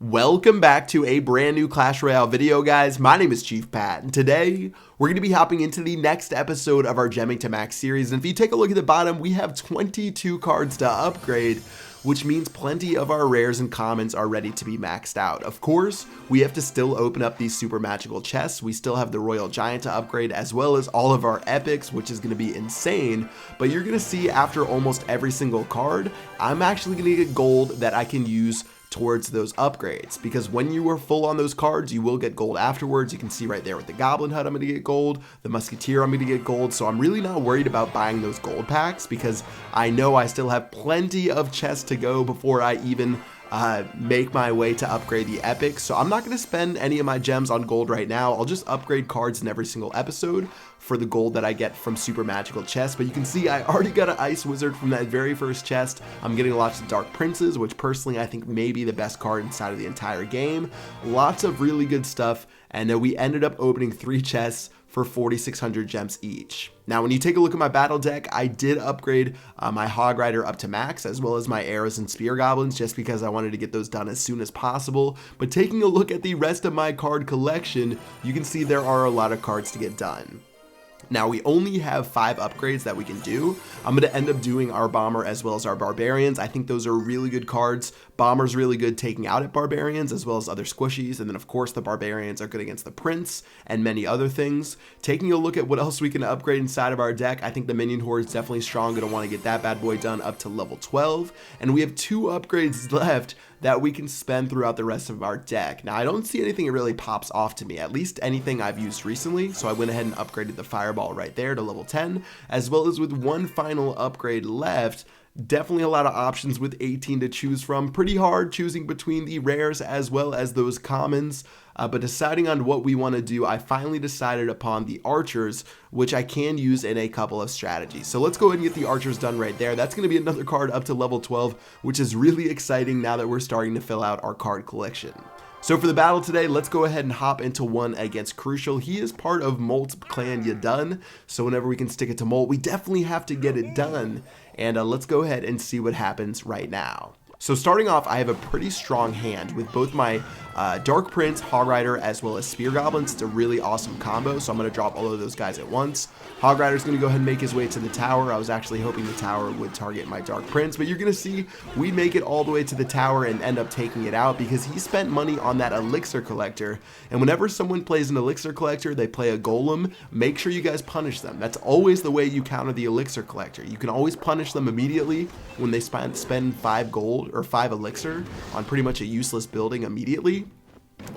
Welcome back to a brand new Clash Royale video, guys. My name is Chief Pat, and today we're going to be hopping into the next episode of our Gemming to Max series. And if you take a look at the bottom, we have 22 cards to upgrade, which means plenty of our rares and commons are ready to be maxed out. Of course, we have to still open up these super magical chests. We still have the Royal Giant to upgrade, as well as all of our epics, which is going to be insane. But you're going to see after almost every single card, I'm actually going to get gold that I can use towards those upgrades, because when you are full on those cards, you will get gold afterwards. You can see right there with the Goblin Hut, I'm going to get gold. The Musketeer, I'm going to get gold. So I'm really not worried about buying those gold packs, because I know I still have plenty of chests to go before I even make my way to upgrade the epics. So I'm not going to spend any of my gems on gold right now. I'll just upgrade cards in every single episode for the gold that I get from super magical chests. But you can see I already got an Ice Wizard from that very first chest. I'm getting lots of Dark Princes, which personally I think may be the best card inside of the entire game. Lots of really good stuff, and we ended up opening 3 chests for 4,600 gems each. Now, when you take a look at my battle deck, I did upgrade my Hog Rider up to max, as well as my Arrows and Spear Goblins, just because I wanted to get those done as soon as possible. But taking a look at the rest of my card collection, you can see there are a lot of cards to get done. Now, we only have 5 upgrades that we can do. I'm going to end up doing our Bomber as well as our Barbarians. I think those are really good cards. Bomber's really good taking out at Barbarians as well as other squishies. And then, of course, the Barbarians are good against the Prince and many other things. Taking a look at what else we can upgrade inside of our deck, I think the Minion Horde is definitely strong. Going to want to get that bad boy done up to level 12. And we have 2 upgrades left that we can spend throughout the rest of our deck. Now, I don't see anything that really pops off to me, at least anything I've used recently, so I went ahead and upgraded the Fireball right there to level 10, as well as with one final upgrade left. Definitely a lot of options with 18 to choose from. Pretty hard choosing between the rares as well as those commons. But deciding on what we want to do, I finally decided upon the Archers, which I can use in a couple of strategies. So let's go ahead and get the Archers done right there. That's going to be another card up to level 12, which is really exciting now that we're starting to fill out our card collection. So for the battle today, let's go ahead and hop into one against Crucial. He is part of Molt's clan Ya Done, so whenever we can stick it to Molt, we definitely have to get it done. And let's go ahead and see what happens right now. So starting off, I have a pretty strong hand with both my Dark Prince, Hog Rider, as well as Spear Goblins. It's a really awesome combo, so I'm going to drop all of those guys at once. Hog Rider's going to go ahead and make his way to the tower. I was actually hoping the tower would target my Dark Prince, but you're going to see we make it all the way to the tower and end up taking it out because he spent money on that Elixir Collector. And whenever someone plays an Elixir Collector, they play a Golem, make sure you guys punish them. That's always the way you counter the Elixir Collector. You can always punish them immediately when they spend 5 gold or 5 elixir on pretty much a useless building immediately.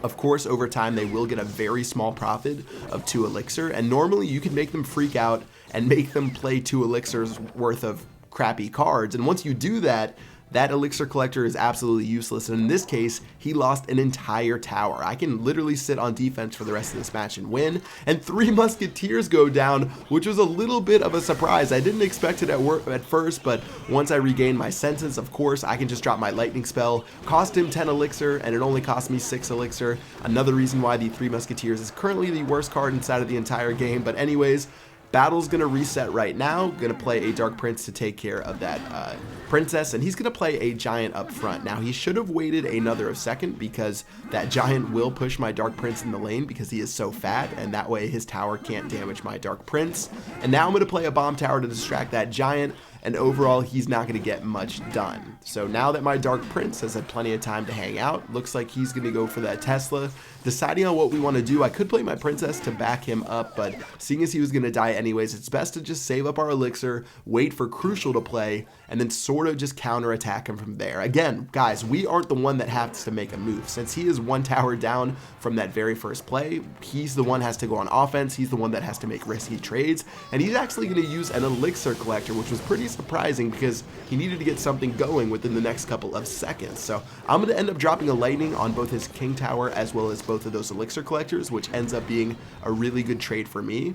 Of course, over time, they will get a very small profit of 2 elixir, and normally you can make them freak out and make them play 2 elixirs worth of crappy cards. And once you do that, that Elixir Collector is absolutely useless, and in this case, he lost an entire tower. I can literally sit on defense for the rest of this match and win, and 3 Musketeers go down, which was a little bit of a surprise. I didn't expect it at first, but once I regained my senses, of course, I can just drop my Lightning Spell, cost him 10 Elixir, and it only cost me 6 Elixir. Another reason why the 3 Musketeers is currently the worst card inside of the entire game, but anyways, battle's going to reset right now. Going to play a Dark Prince to take care of that princess, and he's going to play a Giant up front. Now, he should have waited another second because that Giant will push my Dark Prince in the lane because he is so fat, and that way his tower can't damage my Dark Prince. And now I'm going to play a Bomb Tower to distract that Giant, and overall he's not going to get much done. So now that my Dark Prince has had plenty of time to hang out, looks like he's going to go for that Tesla. Deciding on what we want to do, I could play my Princess to back him up, but seeing as he was going to die anyways, it's best to just save up our Elixir, wait for Crucial to play, and then sort of just counterattack him from there. Again, guys, we aren't the one that has to make a move. Since he is 1 tower down from that very first play, he's the one that has to go on offense, he's the one that has to make risky trades, and he's actually going to use an Elixir Collector, which was pretty surprising because he needed to get something going within the next couple of seconds. So I'm going to end up dropping a Lightning on both his King Tower as well as both of those Elixir Collectors, which ends up being a really good trade for me.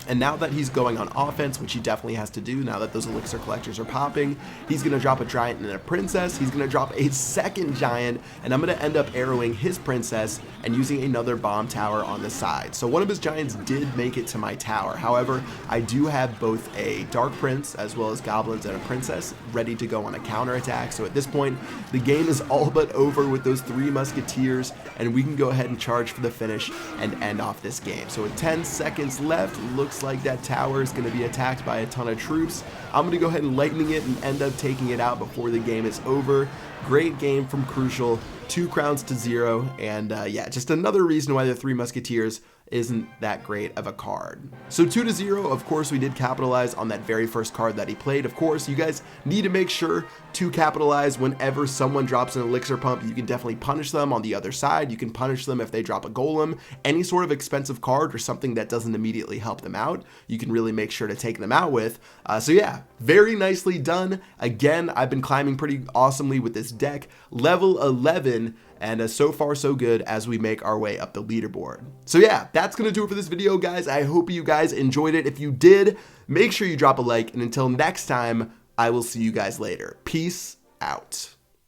And now that he's going on offense, which he definitely has to do now that those elixir collectors are popping, he's going to drop a giant and a princess. He's going to drop a second giant, and I'm going to end up arrowing his princess and using another bomb tower on the side. So one of his giants did make it to my tower. However, I do have both a dark prince as well as goblins and a princess ready to go on a counterattack. So at this point, the game is all but over with those 3 musketeers, and we can go ahead and charge for the finish and end off this game. So with 10 seconds left, looks like that tower is going to be attacked by a ton of troops. I'm going to go ahead and lightning it and end up taking it out before the game is over. Great game from Crucial, 2 crowns to 0, and yeah, just another reason why the 3 musketeers isn't that great of a card. So 2-0, of course, we did capitalize on that very first card that he played. Of course, you guys need to make sure to capitalize whenever someone drops an elixir pump. You can definitely punish them on the other side. You can punish them if they drop a golem, any sort of expensive card or something that doesn't immediately help them out. You can really make sure to take them out with. So yeah, very nicely done. Again, I've been climbing pretty awesomely with this deck. Level 11, and so far so good as we make our way up the leaderboard. So yeah, that's gonna do it for this video, guys. I hope you guys enjoyed it. If you did, make sure you drop a like, and until next time, I will see you guys later. Peace out.